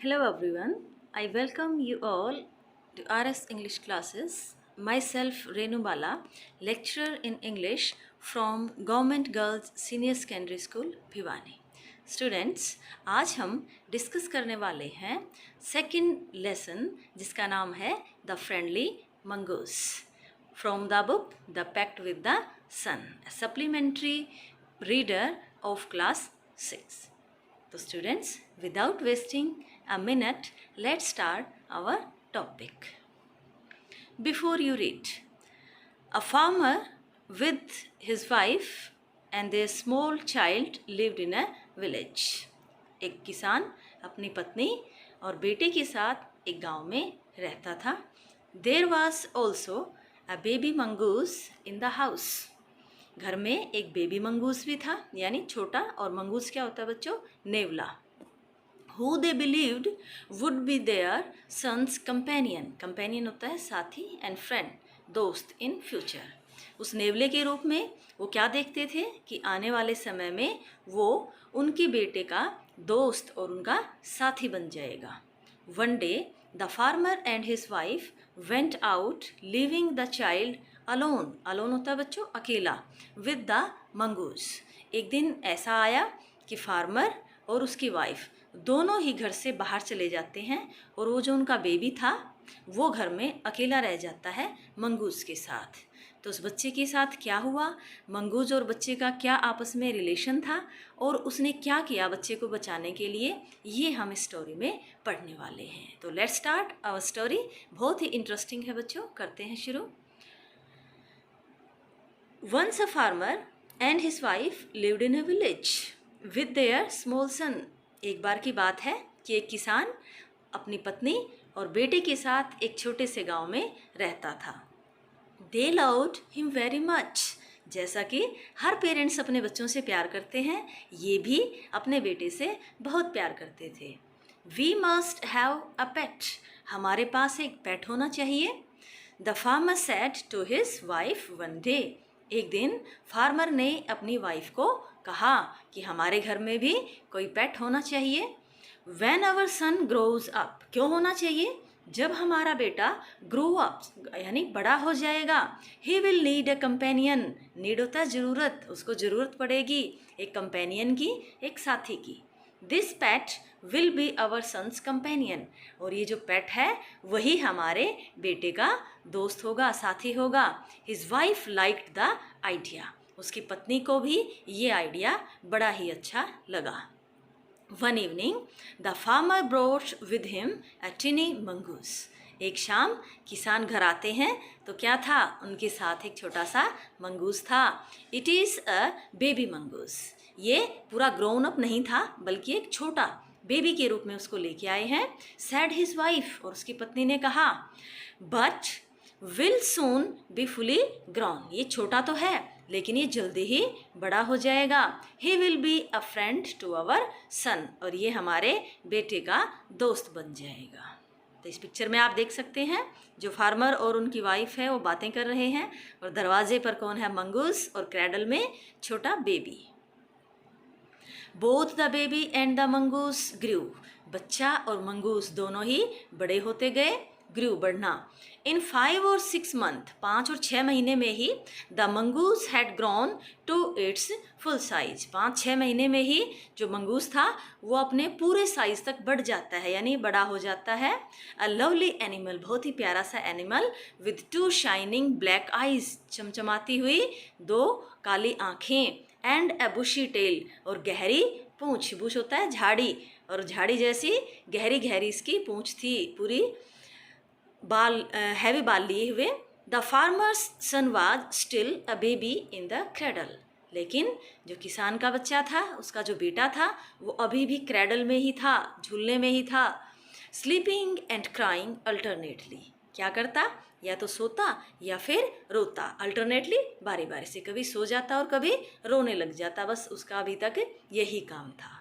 Hello everyone, I welcome you all to RS English classes. Myself Renu Bala, lecturer in English from Government Girls Senior Secondary School, Bhiwani. Students, आज हम discuss करने वाले हैं second lesson जिसका नाम है the friendly mongoose from the book the pact with the sun, supplementary reader of class 6. So students, without wasting a minute, let's start our topic. Before you read, a farmer with his wife and their small child lived in a village. एक किसान अपनी पत्नी और बेटे के साथ एक गांव में रहता था. There was also a baby mongoose in the house. घर में एक बेबी मंगूस भी था, यानी छोटा. और मंगूस क्या होता है बच्चों? नेवला. Who they believed would be their son's companion. Companion होता है साथी, and friend, दोस्त in future. उस नेवले के रूप में वो क्या देखते थे कि आने वाले समय में वो उनके बेटे का दोस्त और उनका साथी बन जाएगा. One day, the farmer and his wife went out, leaving the child alone. Alone होता है बच्चों अकेला. With the mongoose. एक दिन ऐसा आया कि फार्मर और उसकी वाइफ दोनों ही घर से बाहर चले जाते हैं और वो जो उनका बेबी था वो घर में अकेला रह जाता है मंगूस के साथ. तो उस बच्चे के साथ क्या हुआ, मंगूस और बच्चे का क्या आपस में रिलेशन था और उसने क्या किया बच्चे को बचाने के लिए, ये हम स्टोरी में पढ़ने वाले हैं. तो लेट्स स्टार्ट आवर स्टोरी. बहुत ही इंटरेस्टिंग है बच्चों, करते हैं शुरू. Once a farmer and his wife lived in a village with their small son. एक बार की बात है कि एक किसान अपनी पत्नी और बेटे के साथ एक छोटे से गांव में रहता था. They loved him very much. जैसा कि हर पेरेंट्स अपने बच्चों से प्यार करते हैं, ये भी अपने बेटे से बहुत प्यार करते थे. We must have a pet. हमारे पास एक पेट होना चाहिए. The farmer said to his wife one day. एक दिन फार्मर ने अपनी वाइफ को कहा कि हमारे घर में भी कोई पेट होना चाहिए. When our son grows up. क्यों होना चाहिए? जब हमारा बेटा ग्रो अप यानी बड़ा हो जाएगा. He will need a companion. Need होता है ज़रूरत, उसको ज़रूरत पड़ेगी एक कंपेनियन की, एक साथी की. This pet will be our son's companion. और ये जो पेट है वही हमारे बेटे का दोस्त होगा, साथी होगा. His wife liked the idea. उसकी पत्नी को भी ये आइडिया बड़ा ही अच्छा लगा. One evening, the farmer brought with him a tiny mongoose. एक शाम किसान घर आते हैं तो क्या था, उनके साथ एक छोटा सा मंगूस था. It is a baby mongoose. ये पूरा ग्रोन अप नहीं था बल्कि एक छोटा बेबी के रूप में उसको लेके आए हैं. Said his wife. और उसकी पत्नी ने कहा, But will soon be fully grown. ये छोटा तो है लेकिन ये जल्दी ही बड़ा हो जाएगा. He will be a friend to our son. और ये हमारे बेटे का दोस्त बन जाएगा. तो इस पिक्चर में आप देख सकते हैं जो फार्मर और उनकी वाइफ है वो बातें कर रहे हैं और दरवाजे पर कौन है, मंगूस, और क्रैडल में छोटा baby. Both the baby and the mongoose grew. बच्चा और मंगूस दोनों ही बड़े होते गए. Grew बढ़ना. In 5 or 6 months, 5 और 6 महीने में ही the mongoose had grown to its full size. 5-6 महीने में ही जो मंगूस था वो अपने पूरे साइज तक बढ़ जाता है, यानी बड़ा हो जाता है. A lovely animal. बहुत ही प्यारा सा animal. With 2 shining black eyes. चमचमाती हुई 2 काली आँखें. And a bushy tail. और गहरी पूँछ. बुश होता है झाड़ी, और झाड़ी जैसी गहरी गहरी इसकी पूँछ थी, पूरी बाल हैवी बाल लिए हुए. The farmer's son was still a baby in the cradle. लेकिन जो किसान का बच्चा था, उसका जो बेटा था, वो अभी भी क्रेडल में ही था, झूलने में ही था. Sleeping and crying alternately. क्या करता, या तो सोता या फिर रोता. अल्टरनेटली, बारी बारी से, कभी सो जाता और कभी रोने लग जाता. बस उसका अभी तक यही काम था.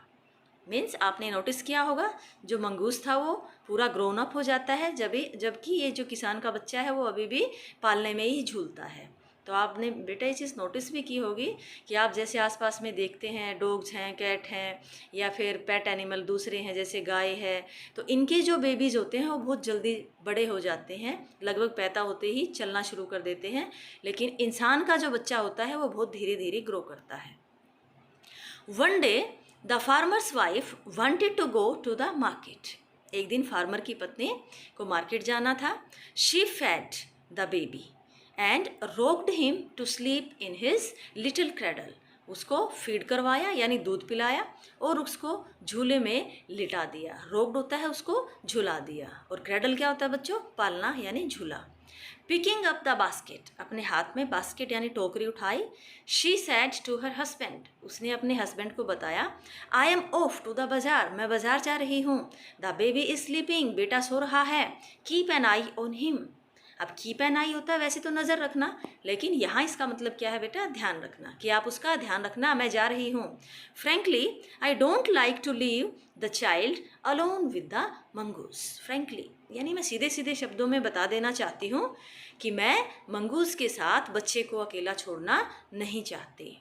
मीन्स आपने नोटिस किया होगा जो मंगूस था वो पूरा ग्रोन अप हो जाता है जबकि ये जो किसान का बच्चा है वो अभी भी पालने में ही झूलता है. तो आपने बेटा ये चीज़ नोटिस भी की होगी कि आप जैसे आसपास में देखते हैं, डॉग्स हैं, कैट हैं, या फिर पेट एनिमल दूसरे हैं जैसे गाय है, तो इनके जो बेबीज़ होते हैं वो बहुत जल्दी बड़े हो जाते हैं, लगभग पैदा होते ही चलना शुरू कर देते हैं। लेकिन इंसान का जो बच्चा होता है वो बहुत धीरे धीरे ग्रो करता है। One day the farmer's wife wanted to go to the market. एक दिन फार्मर की पत्नी को मार्केट जाना था। She fed the baby and rocked him to sleep in his little cradle. उसको फीड करवाया यानी दूध पिलाया और उसको झूले में लिटा दिया। रोक्ड होता है उसको झुला दिया, और क्रेडल क्या होता है बच्चों? पालना यानी झूला। पिकिंग अप द बास्केट, अपने हाथ में बास्केट यानी टोकरी उठाई। She said to her husband, उसने अपने हस्बैंड को बताया, I am off to the bazaar, मैं बाजार जा रही हूँ। द बेबी इज स्लीपिंग, बेटा सो रहा है। Keep an I on him. अब कीप एन आई होता है वैसे तो नज़र रखना, लेकिन यहाँ इसका मतलब क्या है बेटा? ध्यान रखना, कि आप उसका ध्यान रखना, मैं जा रही हूँ। Frankly I don't like to leave the child alone with the mongoose. Frankly यानी मैं सीधे सीधे शब्दों में बता देना चाहती हूँ कि मैं मंगूस के साथ बच्चे को अकेला छोड़ना नहीं चाहती।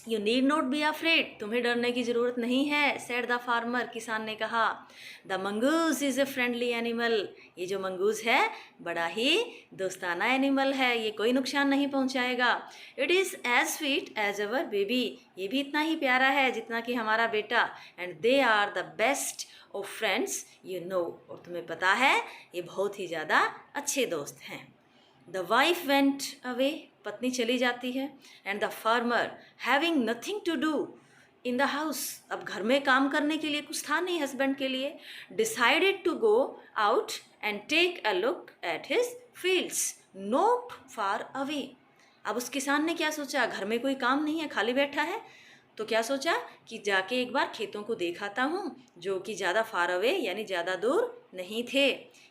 You need not be afraid, तुम्हें डरने की ज़रूरत नहीं है, सेड द फार्मर, किसान ने कहा। The mongoose is a friendly animal, ये जो मंगूस है बड़ा ही दोस्ताना एनिमल है, ये कोई नुकसान नहीं पहुंचाएगा। It is as sweet as our baby, ये भी इतना ही प्यारा है जितना कि हमारा बेटा। And they are the best of friends you know, और तुम्हें पता है ये बहुत ही ज़्यादा अच्छे दोस्त हैं। द वाइफ वेंट अवे, पत्नी चली जाती है। And the farmer having nothing to do in the house, अब घर में काम करने के लिए कुछ था नहीं हस्बैंड के लिए, decided to go out and take a look at his fields not far away. अब उस किसान ने क्या सोचा? घर में कोई काम नहीं है, खाली बैठा है, तो क्या सोचा कि जाके एक बार खेतों को देख आता हूँ, जो कि ज़्यादा फार अवे यानी ज़्यादा दूर नहीं थे।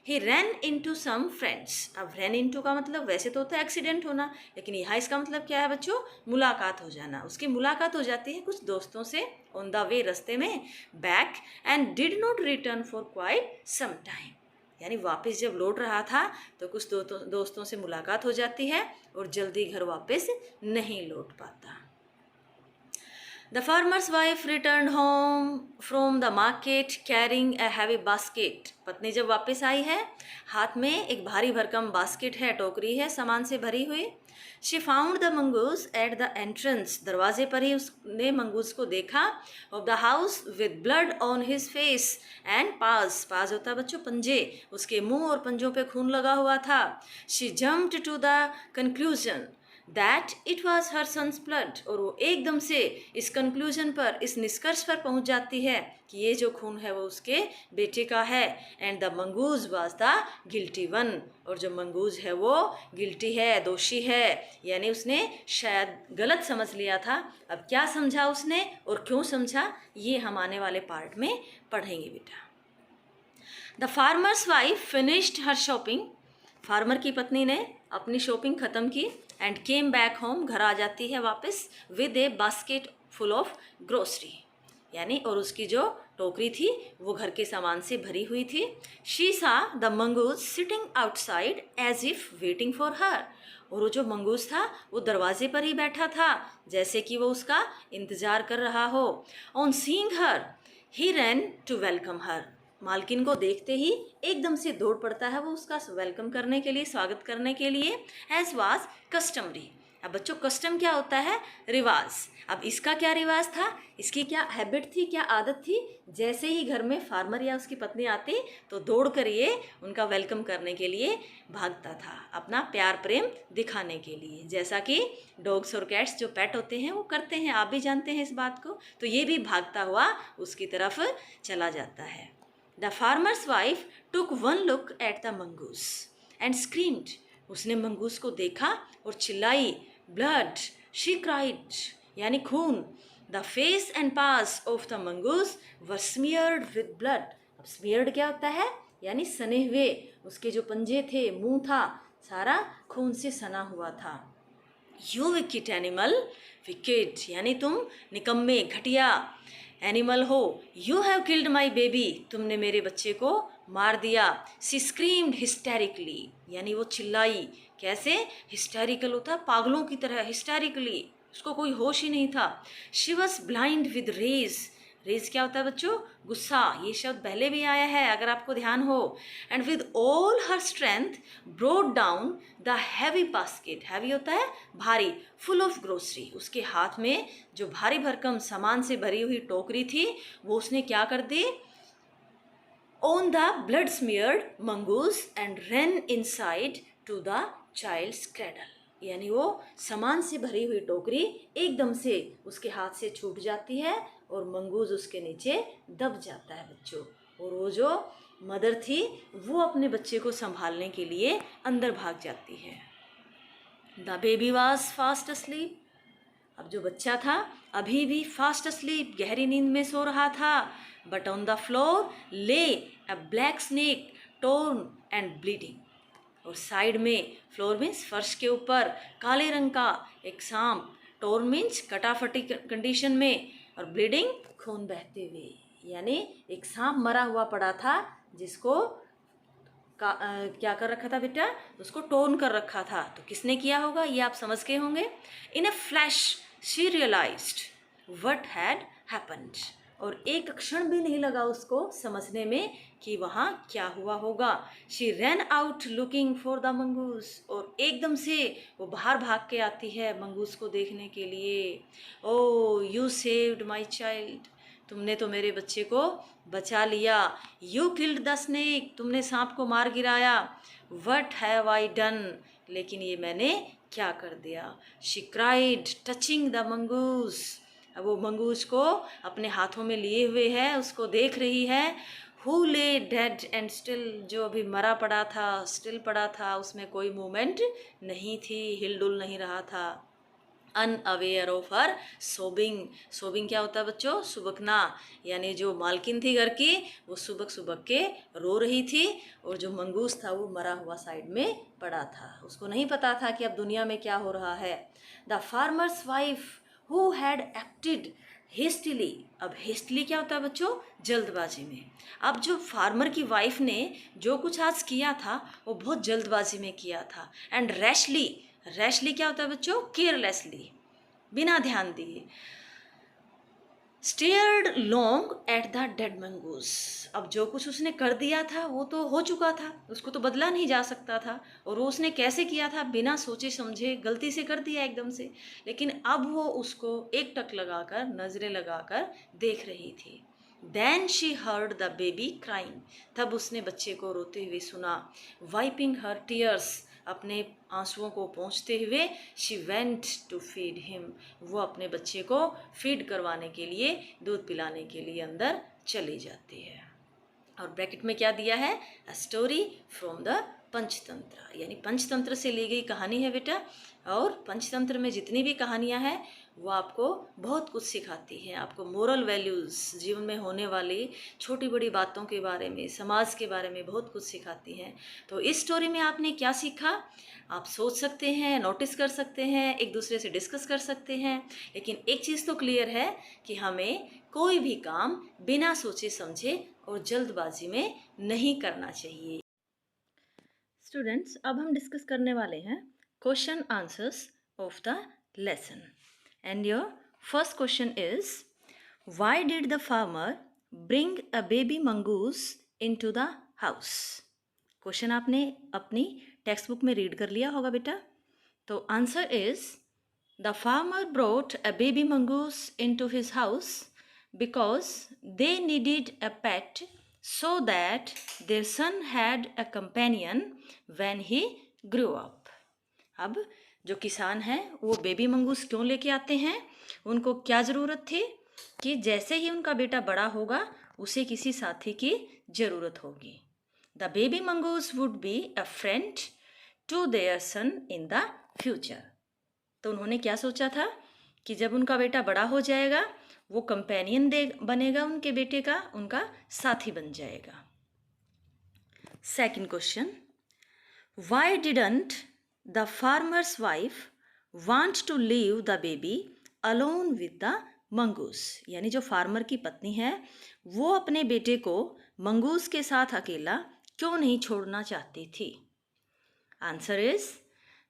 ही रैन इंटू सम फ्रेंड्स, अब रैन इंटू का मतलब वैसे तो होता है एक्सीडेंट होना, लेकिन यहाँ इसका मतलब क्या है बच्चों? मुलाकात हो जाना। उसकी मुलाकात हो जाती है कुछ दोस्तों से ऑन द वे, रास्ते में। Back and did not return for quite some time, यानी वापस जब लौट रहा था तो कुछ दोस्तों से मुलाकात हो जाती है और जल्दी घर वापस नहीं लौट पाता। The farmer's wife returned home from the market carrying a heavy basket. पत्नी जब वापस आई है, हाथ में एक भारी भरकम बास्केट है, टोकरी है सामान से भरी हुई। She found the mongoose at the entrance. दरवाजे पर ही उसने मंगूस को देखा। Of the house with blood on his face and paws. paws होता है बच्चों पंजे, उसके मुंह और पंजों पे खून लगा हुआ था। She jumped to the conclusion that it was her son's blood, और वो एकदम से इस कंक्लूजन पर, इस निष्कर्ष पर पहुंच जाती है कि ये जो खून है वो उसके बेटे का है। And the mongoose was the guilty one, और जो मंगूज है वो गिल्टी है, दोषी है, यानी उसने शायद गलत समझ लिया था। अब क्या समझा उसने और क्यों समझा, ये हम आने वाले पार्ट में पढ़ेंगे बेटा। The farmer's wife finished her shopping, farmer की पत्नी ने अपनी शॉपिंग ख़त्म की। एंड केम बैक होम, घर आ जाती है वापस, with A basket full of grocery, यानी और उसकी जो टोकरी थी वो घर के सामान से भरी हुई थी। She saw the mongoose sitting outside as if waiting for her, और वो जो मंगूस था वो दरवाजे पर ही बैठा था जैसे कि वो उसका इंतज़ार कर रहा हो। On seeing her he ran to welcome her, मालकिन को देखते ही एकदम से दौड़ पड़ता है वो उसका वेलकम करने के लिए, स्वागत करने के लिए। एज वाज कस्टमरी, अब बच्चों कस्टम क्या होता है? रिवाज। अब इसका क्या रिवाज था, इसकी क्या हैबिट थी, क्या आदत थी? जैसे ही घर में फार्मर या उसकी पत्नी आती तो दौड़ कर ये उनका वेलकम करने के लिए भागता था, अपना प्यार प्रेम दिखाने के लिए, जैसा कि डॉग्स और कैट्स जो पेट होते हैं वो करते हैं, आप भी जानते हैं इस बात को। तो ये भी भागता हुआ उसकी तरफ चला जाता है। The farmer's wife took one look at the mongoose and screamed. उसने मंगूस को देखा और चिल्लाई, blood, she cried, यानी खून। The face and paws of the mongoose were smeared with blood. अब smeared क्या होता है? यानी सने हुए, उसके जो पंजे थे, मुंह था, सारा खून से सना हुआ था। You wicked animal, wicked यानी तुम निकम्मे, घटिया, एनिमल हो, you have killed my baby, तुमने मेरे बच्चे को मार दिया। शी स्क्रीम्ड हिस्टेरिकली, यानी वो चिल्लाई। कैसे? हिस्टेरिकल होता है पागलों की तरह, हिस्टेरिकली, उसको कोई होश ही नहीं था। She was blind with rage, rage क्या होता है बच्चों? गुस्सा। ये शब्द पहले भी आया है अगर आपको ध्यान हो। And with all her strength broad down the heavy basket, heavy होता है भारी, फुल ऑफ ग्रोसरी, उसके हाथ में जो भारी भरकम सामान से भरी हुई टोकरी थी वो उसने क्या कर दी? On the blood smeared mongoose and ran inside to the child's cradle, यानी वो सामान से भरी हुई टोकरी एकदम से उसके हाथ से छूट जाती है और मंगूज उसके नीचे दब जाता है बच्चों। और वो जो मदर थी वो अपने बच्चे को संभालने के लिए अंदर भाग जाती है। The baby was fast asleep, अब जो बच्चा था अभी भी फास्ट अस्लीप, गहरी नींद में सो रहा था। बट ऑन द फ्लोर ले अ black snake torn and bleeding, और साइड में, फ्लोर मीन्स फर्श के ऊपर, काले रंग का एक सांप, टोर्न मीन्स कटाफटी कंडीशन में, और ब्लीडिंग खून बहते हुए, यानी एक सांप मरा हुआ पड़ा था जिसको क्या कर रखा था बेटा? उसको टोर्न कर रखा था। तो किसने किया होगा ये आप समझ गए होंगे। In a flash she realised what had happened, और एक क्षण भी नहीं लगा उसको समझने में कि वहाँ क्या हुआ होगा। She ran out looking for the mongoose, और एकदम से वो बाहर भाग के आती है मंगूस को देखने के लिए। ओ यू सेव्ड माई चाइल्ड, तुमने तो मेरे बच्चे को बचा लिया। यू किल्ड द स्नेक, तुमने सांप को मार गिराया। वट हैव आई डन, लेकिन ये मैंने क्या कर दिया। She cried touching the mongoose, अब वो मंगूस को अपने हाथों में लिए हुए है, उसको देख रही है। हु ले डेड एंड स्टिल, जो अभी मरा पड़ा था, स्टिल पड़ा था, उसमें कोई मूवमेंट नहीं थी, हिलडुल नहीं रहा था। अनअवेयर ऑफ हर सोबिंग, सोबिंग क्या होता है बच्चों? सुबकना, यानी जो मालकिन थी घर की वो सुबक सुबक के रो रही थी, और जो मंगूस था वो मरा हुआ साइड में पड़ा था, उसको नहीं पता था कि अब दुनिया में क्या हो रहा है। The farmer's wife who had acted hastily, अब हेस्टली क्या होता है बच्चों? जल्दबाजी में। अब जो फार्मर की वाइफ ने जो कुछ आज किया था वो बहुत जल्दबाजी में किया था। एंड रैशली, रैशली क्या होता है बच्चों? केयरलेसली, बिना ध्यान दिए। Stared long at the dead mongoose, अब जो कुछ उसने कर दिया था वो तो हो चुका था, उसको तो बदला नहीं जा सकता था, और वो उसने कैसे किया था? बिना सोचे समझे गलती से कर दिया एकदम से, लेकिन अब वो उसको एक टक लगाकर, नजरें लगाकर देख रही थी। Then she heard the baby crying, तब उसने बच्चे को रोते हुए सुना। वाइपिंग हर टीयर्स, अपने आंसुओं को पोंछते हुए, she went to feed him, वो अपने बच्चे को फीड करवाने के लिए, दूध पिलाने के लिए अंदर चली जाती है। और ब्रैकेट में क्या दिया है? A story from the Panchatantra, यानी पंचतंत्र से ली गई कहानी है बेटा। और पंचतंत्र में जितनी भी कहानियाँ हैं वो आपको बहुत कुछ सिखाती हैं, आपको मोरल वैल्यूज़, जीवन में होने वाली छोटी बड़ी बातों के बारे में, समाज के बारे में बहुत कुछ सिखाती हैं। तो इस स्टोरी में आपने क्या सीखा? आप सोच सकते हैं, नोटिस कर सकते हैं, एक दूसरे से डिस्कस कर सकते हैं, लेकिन एक चीज़ तो क्लियर है कि हमें कोई भी काम बिना सोचे समझे और जल्दबाजी में नहीं करना चाहिए। स्टूडेंट्स, अब हम डिस्कस करने वाले हैं question answers of the lesson. And your first question is, why did the farmer bring a baby mongoose into the house? Question आपने अपनी टेक्स्ट बुक में रीड कर लिया होगा बेटा। तो answer is, the farmer brought a baby mongoose into his house because they needed a pet so that their son had a companion when he grew up. अब जो किसान हैं वो बेबी मंगूस क्यों लेके आते हैं? उनको क्या ज़रूरत थी कि जैसे ही उनका बेटा बड़ा होगा उसे किसी साथी की ज़रूरत होगी। The baby mongoose would be a friend to their son in the future. तो उन्होंने क्या सोचा था कि जब उनका बेटा बड़ा हो जाएगा वो कंपेनियन बनेगा उनके बेटे का, उनका साथी बन जाएगा। Second question, why didn't the farmer's wife want to leave the baby alone with the mongoose, यानी जो फार्मर की पत्नी है वो अपने बेटे को मंगूस के साथ अकेला क्यों नहीं छोड़ना चाहती थी? Answer is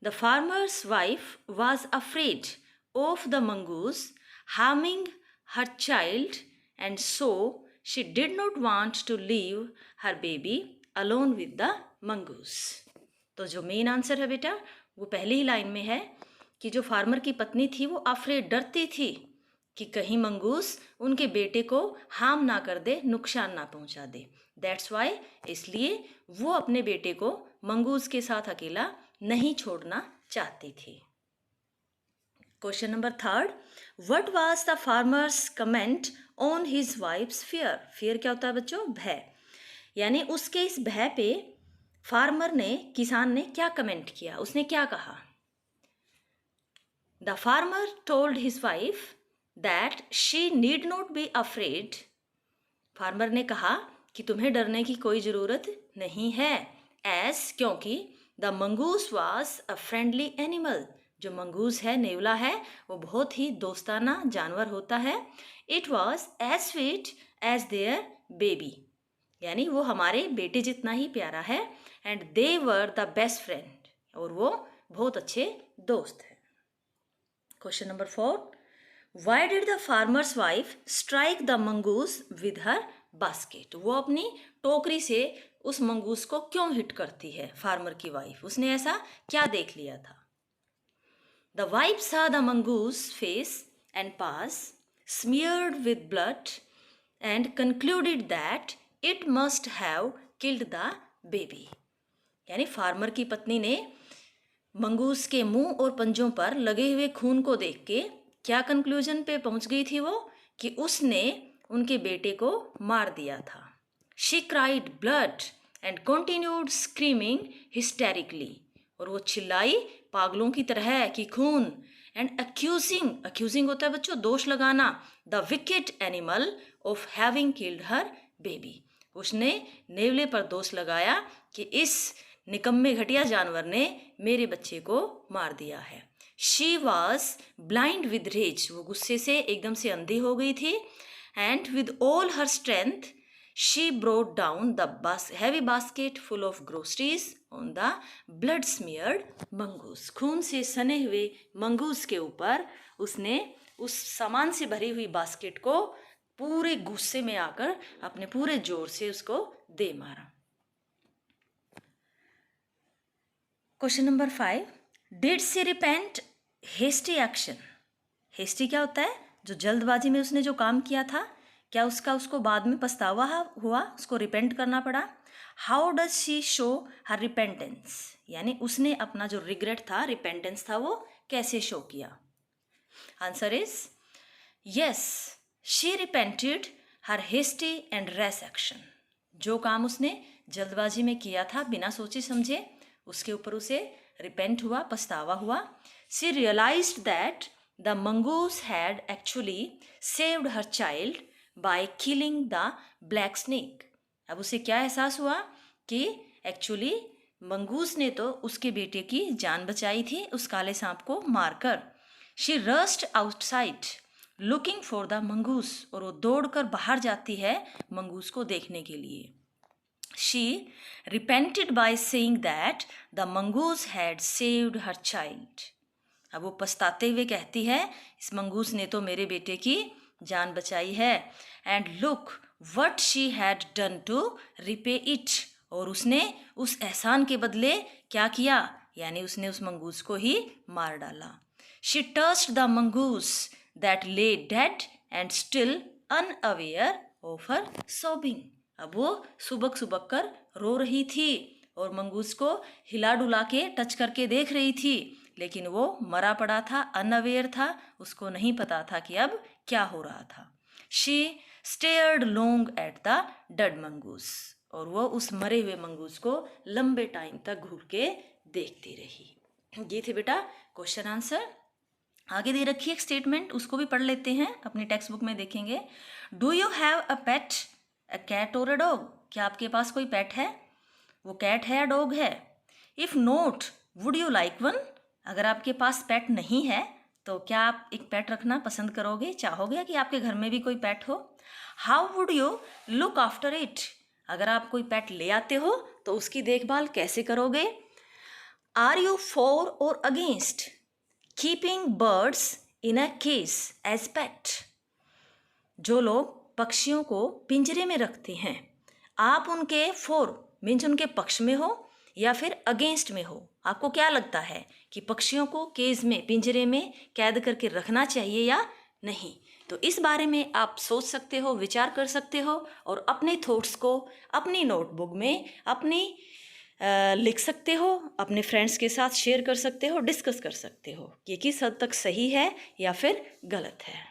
the farmer's wife was afraid of the mongoose harming her child and so she did not want to leave her baby alone with the mongoose. तो जो मेन आंसर है बेटा वो पहली ही लाइन में है कि जो फार्मर की पत्नी थी वो अफ्रेड, डरती थी कि कहीं मंगूस उनके बेटे को हार्म ना कर दे, नुकसान ना पहुंचा दे। दैट्स वाई, इसलिए वो अपने बेटे को मंगूस के साथ अकेला नहीं छोड़ना चाहती थी। Question number 3, what was the farmers comment on his wives fear? Fear क्या होता है बच्चों? भय। यानी उसके इस भय पे फार्मर ने, किसान ने क्या कमेंट किया, उसने क्या कहा? The farmer told his wife that she need not be afraid. Farmer ने कहा कि तुम्हें डरने की कोई ज़रूरत नहीं है, एज क्योंकि the mongoose was a friendly animal. जो मंगूस है, नेवला है, वो बहुत ही दोस्ताना जानवर होता है। It was as sweet as their baby, यानी वो हमारे बेटे जितना ही प्यारा है। And they were the best friend, और वो बहुत अच्छे दोस्त हैं। Question number 4, why did the farmer's wife strike the mongoose with her basket? वो अपनी टोकरी से उस मंगूस को क्यों हिट करती है फार्मर की वाइफ? उसने ऐसा क्या देख लिया था? The wife saw the mongoose face and paws smeared with blood and concluded that it must have killed the baby। यानी फार्मर की पत्नी ने मंगूस के मुंह और पंजों पर लगे हुए खून को देख के क्या कंक्लूजन पे पहुंच गई थी वो? कि उसने उनके बेटे को मार दिया था। She cried blood and continued screaming हिस्टेरिकली, और वो चिल्लाई पागलों की तरह कि खून। एंड अक्यूजिंग होता है बच्चों दोष लगाना, the wicked animal of having killed her baby. उसने नेवले पर दोष लगाया कि इस निकम्मे घटिया जानवर ने मेरे बच्चे को मार दिया है। She was blind with rage, वो गुस्से से एकदम से अंधी हो गई थी। And with all her strength she brought down the heavy basket full of groceries on the blood smeared mongoose. खून से सने हुए मंगूस के ऊपर उसने उस सामान से भरी हुई बास्केट को पूरे गुस्से में आकर अपने पूरे जोर से उसको दे मारा। Question number 5, did she repent hasty action? Hasty क्या होता है? जो जल्दबाजी में उसने जो काम किया था, क्या उसको बाद में पछतावा हुआ, उसको रिपेंट करना पड़ा? How does she show her repentance? यानी उसने अपना जो रिग्रेट था, रिपेंटेंस था, वो कैसे शो किया? Answer is yes, she repented her hasty and rash action. जो काम उसने जल्दबाजी में किया था बिना सोचे समझे, उसके ऊपर उसे रिपेंट हुआ, पछतावा हुआ। She realised that the mongoose had actually saved her child by killing the black snake. अब उसे क्या एहसास हुआ कि एक्चुअली मंगूस ने तो उसके बेटे की जान बचाई थी उस काले सांप को मारकर। She rushed outside looking for the mongoose, और वो दौड़कर बाहर जाती है मंगूस को देखने के लिए। She repented by saying that the mongoose had saved her child। अब वो पछताते हुए कहती है इस मंगूस ने तो मेरे बेटे की जान बचाई है। And look what she had done to repay it। और उसने उस एहसान के बदले क्या किया? यानी उसने उस मंगूस को ही मार डाला। She touched the mongoose that lay dead and still unaware of her sobbing। अब वो सुबक सुबक कर रो रही थी और मंगूस को हिला डुला के टच करके देख रही थी, लेकिन वो मरा पड़ा था, अनअवेयर था, उसको नहीं पता था कि अब क्या हो रहा था। She stared long at the dead mongoose, और वो उस मरे हुए मंगूस को लंबे टाइम तक घूर के देखती रही। ये थे बेटा क्वेश्चन आंसर। आगे दे रखी एक स्टेटमेंट, उसको भी पढ़ लेते हैं, अपनी टेक्स्ट बुक में देखेंगे। Do you have a pet, a cat और अ डॉग? क्या आपके पास कोई पेट है? वो कैट है या डॉग है? If note would you like one? अगर आपके पास पेट नहीं है तो क्या आप एक पेट रखना पसंद करोगे, चाहोगे कि आपके घर में भी कोई पेट हो? How would you look after it? अगर आप कोई पेट ले आते हो तो उसकी देखभाल कैसे करोगे? Are you for or against keeping birds in a cage as pet? जो लोग पक्षियों को पिंजरे में रखते हैं, आप उनके फॉर मीन्स उनके पक्ष में हो या फिर अगेंस्ट में हो? आपको क्या लगता है कि पक्षियों को केज में, पिंजरे में कैद करके रखना चाहिए या नहीं? तो इस बारे में आप सोच सकते हो, विचार कर सकते हो और अपने थॉट्स को अपनी नोटबुक में लिख सकते हो, अपने फ्रेंड्स के साथ शेयर कर सकते हो, डिस्कस कर सकते हो कि किस हद तक सही है या फिर गलत है।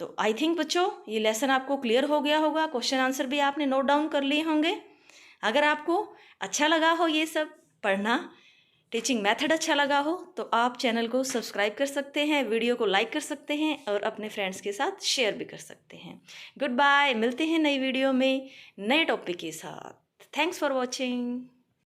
तो आई थिंक बच्चों ये लेसन आपको क्लियर हो गया होगा, क्वेश्चन आंसर भी आपने नोट डाउन कर लिए होंगे। अगर आपको अच्छा लगा हो ये सब पढ़ना, टीचिंग मेथड अच्छा लगा हो, तो आप चैनल को सब्सक्राइब कर सकते हैं, वीडियो को लाइक कर सकते हैं और अपने फ्रेंड्स के साथ शेयर भी कर सकते हैं। गुड बाय, मिलते हैं नई वीडियो में नए टॉपिक के साथ। Thanks for watching.